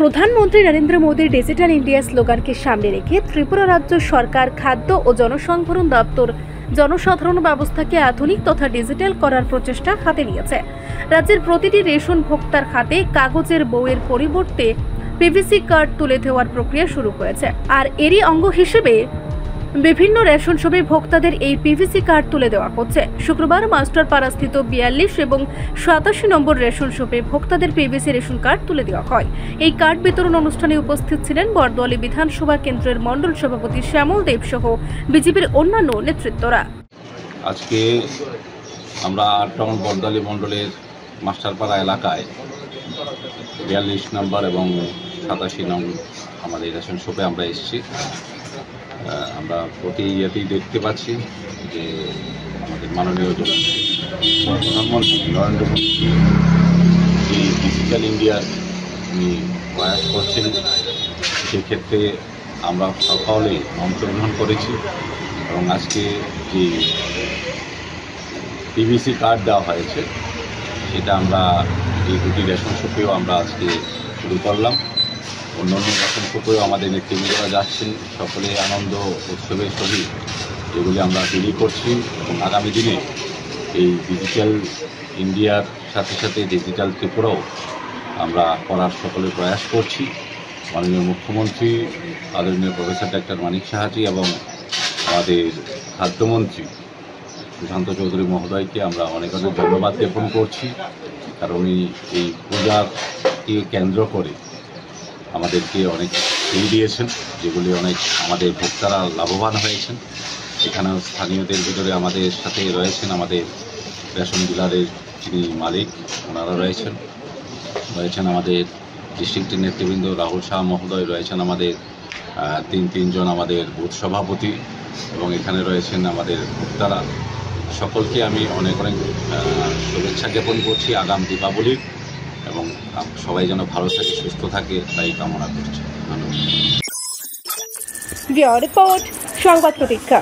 প্রধানমন্ত্রী নরেন্দ্র মোদীর digital India স্লোগানকে সামনে রেখে ত্রিপুরা রাজ্য সরকার খাদ্য ও জনসংভরণ দপ্তর জনসাধারণ ব্যবস্থাকে আধুনিক তথা ডিজিটাল করার প্রচেষ্টা হাতে নিয়েছে। রাজ্যের প্রতিটি রেশন ভোক্তার হাতে কাগজের বইয়ের পরিবর্তে পিভিসি কার্ড তুলে দেওয়ার প্রক্রিয়া শুরু হয়েছে। আর এরই অঙ্গ হিসেবে বিভিন্ন রেশন শপে ভোক্তাদের এই পিভিসি কার্ড তুলে দেওয়া হচ্ছে। শুক্রবার মাস্টারপাড়াস্থিত 42 এবং 87 নম্বর রেশন শপে ভোক্তাদের পিভিসি রেশন কার্ড তুলে দেওয়া হয়। এই কার্ড বিতরণ অনুষ্ঠানে উপস্থিত ছিলেন বরদোয়ালি বিধানসভা কেন্দ্রের মণ্ডল সভাপতি শ্যামল দেব সহ বিজেপির অন্যান্য নেতৃত্বরা। আজকে আমরা 8 নং বরদোয়ালি মণ্ডলের মাস্টারপাড়া এলাকায় 42 নম্বর এবং 87 নং আমাদের রেশন শপে আমরা এসেছি। আমরা প্রতি ইয়েতেই দেখতে পাচ্ছি যে আমাদের মাননীয় প্রধানমন্ত্রী নরেন্দ্র মোদী এই ডিজিটাল ইন্ডিয়ার উনি প্রয়াস করছেন। সেক্ষেত্রে আমরা সকলে অংশগ্রহণ করেছি এবং আজকে যে পিভিসি কার্ড দেওয়া হয়েছে সেটা আমরা এই দুটি রেশন শপেও আমরা আজকে শুরু করলাম। অন্যান্য রেশন শপেও আমাদের নেতৃবৃন্দরা যাচ্ছেন, সকলে আনন্দ উৎসবের সহিত যেগুলি আমরা তৈরি করছি এবং আগামী দিনে এই ডিজিটাল ইন্ডিয়ার সাথে সাথে ডিজিটাল ত্রিপুরাও আমরা করার সকলে প্রয়াস করছি। মাননীয় মুখ্যমন্ত্রী আদরণীয় প্রফেসর ডক্টর মানিক সাহাজি এবং আমাদের খাদ্যমন্ত্রী সুশান্ত চৌধুরী মহোদয়কে আমরা অনেক অনেক ধন্যবাদ জ্ঞাপন করছি, কারণ এই পূজাকে কেন্দ্র করে আমাদেরকে অনেক ফ্রি দিয়েছেন, যেগুলি অনেক আমাদের ভোক্তারা লাভবান হয়েছেন। এখানেও স্থানীয়দের ভিতরে আমাদের সাথে রয়েছেন আমাদের রেশন ডিলারের যিনি মালিক, ওনারা রয়েছেন আমাদের ডিস্ট্রিক্টের নেতৃবৃন্দ রাহুল শাহ মহোদয়, রয়েছেন আমাদের তিনজন আমাদের বুথ সভাপতি এবং এখানে রয়েছেন আমাদের ভোক্তারা। সকলকে আমি অনেক অনেক শুভেচ্ছা জ্ঞাপন করছি আগাম দীপাবলির, এবং সবাই যেন ভালো থাকে, সুস্থ থাকে, তাই কামনা করছি। ধন্যবাদ। রিপোর্ট সংবাদ প্রতীক্ষা।